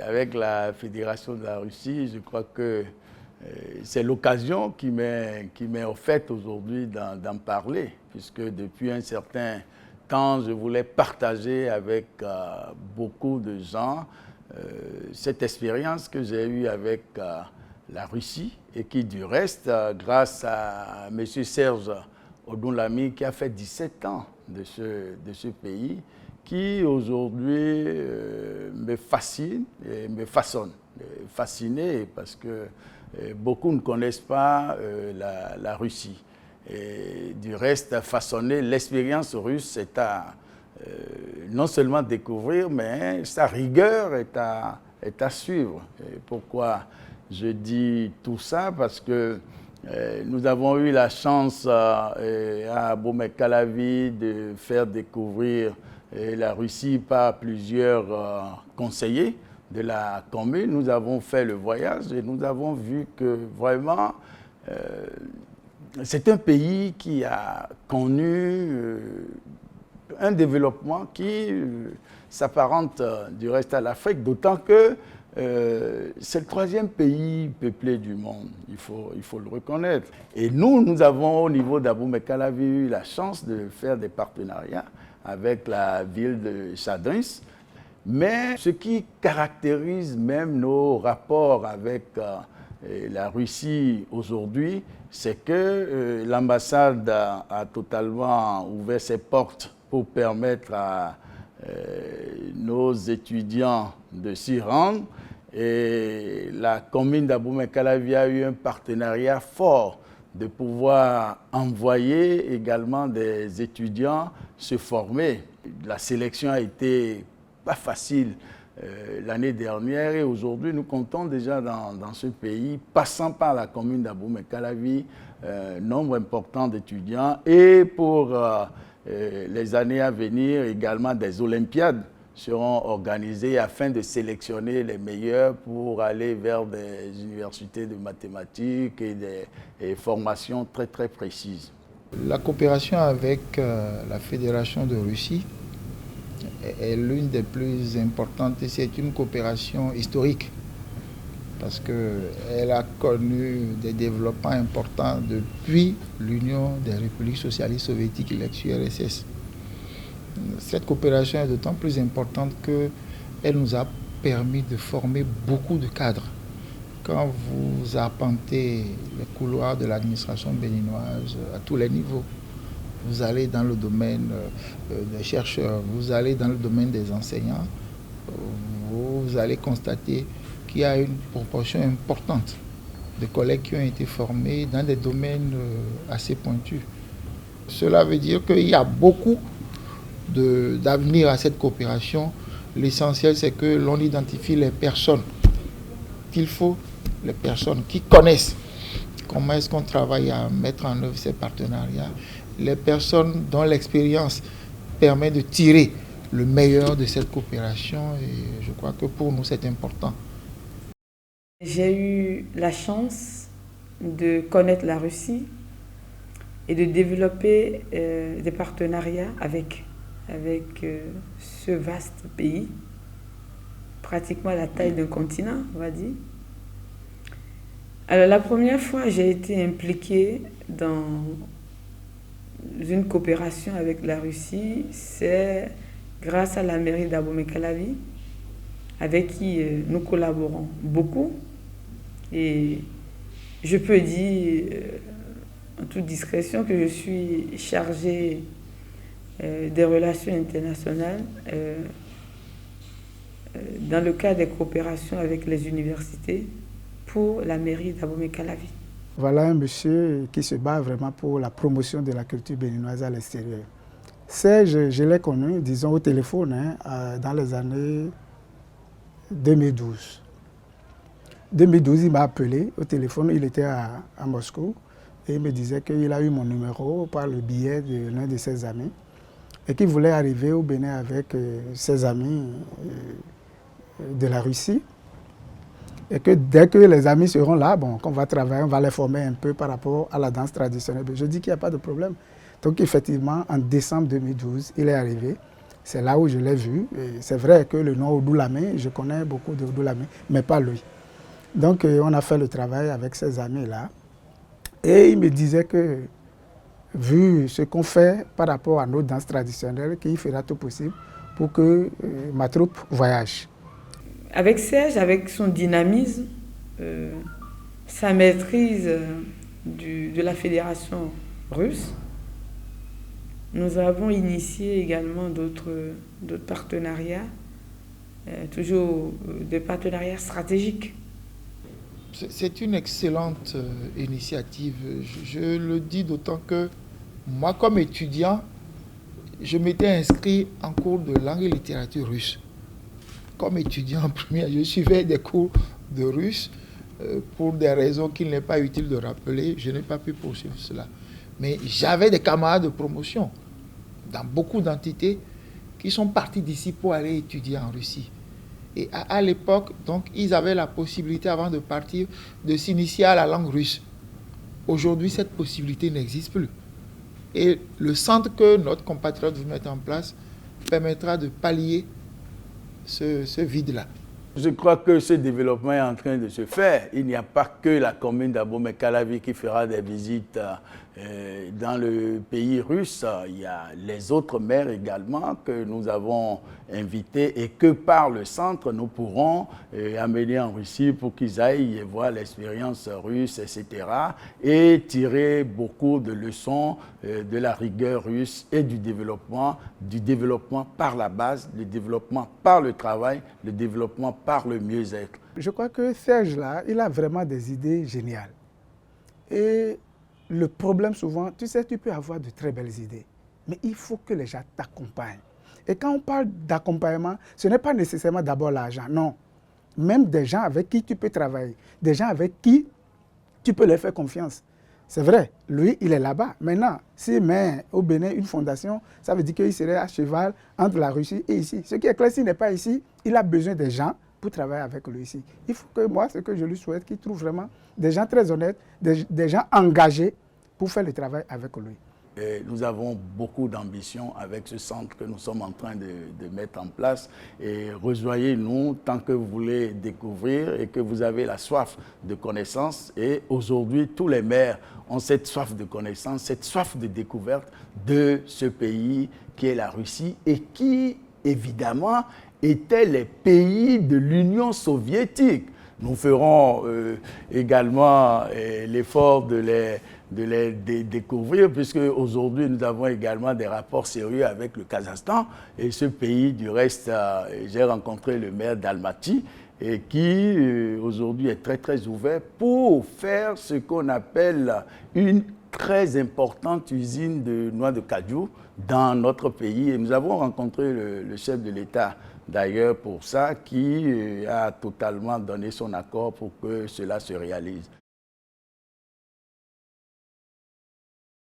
Avec la Fédération de la Russie, je crois que c'est l'occasion qui m'est offerte aujourd'hui d'en parler, puisque depuis un certain temps, je voulais partager avec beaucoup de gens cette expérience que j'ai eue avec la Russie et qui, du reste, grâce à M. Serge Odunlami, qui a fait 17 ans de ce pays, qui aujourd'hui me fascine et me façonne. Fasciné parce que beaucoup ne connaissent pas la Russie. Et du reste, façonner l'expérience russe, c'est à non seulement découvrir, mais sa rigueur est à suivre. Et pourquoi je dis tout ça? Parce que nous avons eu la chance à Abomey-Calavi de faire découvrir la Russie par plusieurs conseillers de la commune. Nous avons fait le voyage et nous avons vu que vraiment c'est un pays qui a connu un développement qui s'apparente du reste à l'Afrique, d'autant que c'est le 3e pays peuplé du monde, il faut le reconnaître. Et nous avons au niveau d'Abomey-Calavi eu la chance de faire des partenariats avec la ville de Chadens. Mais ce qui caractérise même nos rapports avec la Russie aujourd'hui, c'est que l'ambassade a totalement ouvert ses portes pour permettre à nos étudiants de s'y rendre. Et la commune d'Abomey-Calavi a eu un partenariat fort de pouvoir envoyer également des étudiants se former. La sélection a été pas facile l'année dernière et aujourd'hui nous comptons déjà dans ce pays, passant par la commune d'Abomey-Calavi, nombre important d'étudiants et pour les années à venir également des Olympiades seront organisées afin de sélectionner les meilleurs pour aller vers des universités de mathématiques et des formations très très précises. La coopération avec la Fédération de Russie est l'une des plus importantes et c'est une coopération historique parce qu'elle a connu des développements importants depuis l'Union des républiques socialistes soviétiques et l'ex-URSS. Cette coopération est d'autant plus importante qu'elle nous a permis de former beaucoup de cadres. Quand vous arpentez les couloirs de l'administration béninoise à tous les niveaux, vous allez dans le domaine des chercheurs, vous allez dans le domaine des enseignants, vous allez constater qu'il y a une proportion importante de collègues qui ont été formés dans des domaines assez pointus. Cela veut dire qu'il y a beaucoup d'avenir à cette coopération. L'essentiel, c'est que l'on identifie les personnes qu'il faut, les personnes qui connaissent comment est-ce qu'on travaille à mettre en œuvre ces partenariats, les personnes dont l'expérience permet de tirer le meilleur de cette coopération et je crois que pour nous c'est important. J'ai eu la chance de connaître la Russie et de développer des partenariats avec ce vaste pays, pratiquement la taille d'un continent, on va dire. Alors la première fois, j'ai été impliquée dans une coopération avec la Russie, c'est grâce à la mairie d'Abomey-Calavi, avec qui nous collaborons beaucoup. Et je peux dire en toute discrétion que je suis chargée des relations internationales dans le cadre des coopérations avec les universités pour la mairie d'Abomey-Calavi. Voilà un monsieur qui se bat vraiment pour la promotion de la culture béninoise à l'extérieur. Serge, je l'ai connu, disons, au téléphone dans les années 2012. 2012, il m'a appelé au téléphone, il était à Moscou et il me disait qu'il a eu mon numéro par le biais de l'un de ses amis et qu'il voulait arriver au Bénin avec ses amis de la Russie. Et que dès que les amis seront là, bon, qu'on va travailler, on va les former un peu par rapport à la danse traditionnelle. Je dis qu'il n'y a pas de problème. Donc effectivement, en décembre 2012, il est arrivé. C'est là où je l'ai vu. C'est vrai que le nom Odoulamé, je connais beaucoup d'Odoulamé, mais pas lui. Donc on a fait le travail avec ces amis-là. Et il me disait que, vu ce qu'on fait par rapport à nos danses traditionnelles, qu'il fera tout possible pour que ma troupe voyage. Avec Serge, avec son dynamisme, sa maîtrise de la fédération russe, nous avons initié également d'autres partenariats, toujours des partenariats stratégiques. C'est une excellente initiative. Je le dis d'autant que moi, comme étudiant, je m'étais inscrit en cours de langue et littérature russe. Comme étudiant en première, je suivais des cours de russe. Pour des raisons qu'il n'est pas utile de rappeler, je n'ai pas pu poursuivre cela. Mais j'avais des camarades de promotion dans beaucoup d'entités qui sont partis d'ici pour aller étudier en Russie. Et à l'époque, donc, ils avaient la possibilité, avant de partir, de s'initier à la langue russe. Aujourd'hui, cette possibilité n'existe plus. Et le centre que notre compatriote veut mettre en place permettra de pallier ce vide-là. Je crois que ce développement est en train de se faire. Il n'y a pas que la commune d'Abomey-Calavi qui fera des visites dans le pays russe. Il y a les autres maires également que nous avons invités et que par le centre, nous pourrons amener en Russie pour qu'ils aillent voir l'expérience russe, etc. et tirer beaucoup de leçons de la rigueur russe et du développement par la base, le développement par le travail, le développement par le mieux-être. Je crois que Serge, là, il a vraiment des idées géniales. Et le problème souvent, tu sais, tu peux avoir de très belles idées, mais il faut que les gens t'accompagnent. Et quand on parle d'accompagnement, ce n'est pas nécessairement d'abord l'argent, non. Même des gens avec qui tu peux travailler, des gens avec qui tu peux leur faire confiance. C'est vrai, lui, il est là-bas. Maintenant, s'il met au Bénin une fondation, ça veut dire qu'il serait à cheval entre la Russie et ici. Ce qui est clair, s'il n'est pas ici, il a besoin des gens pour travailler avec lui ici. Il faut que moi, ce que je lui souhaite, qu'il trouve vraiment des gens très honnêtes, des gens engagés pour faire le travail avec lui. Et nous avons beaucoup d'ambition avec ce centre que nous sommes en train de mettre en place. Et rejoignez-nous tant que vous voulez découvrir et que vous avez la soif de connaissance. Et aujourd'hui, tous les maires ont cette soif de connaissance, cette soif de découverte de ce pays qui est la Russie et qui, évidemment, étaient les pays de l'Union soviétique. Nous ferons également l'effort de les découvrir, puisque aujourd'hui nous avons également des rapports sérieux avec le Kazakhstan. Et ce pays, du reste, j'ai rencontré le maire d'Almaty, et qui aujourd'hui est très très ouvert pour faire ce qu'on appelle une très importante usine de noix de cajou dans notre pays. Et nous avons rencontré le chef de l'État d'ailleurs pour ça, qui a totalement donné son accord pour que cela se réalise.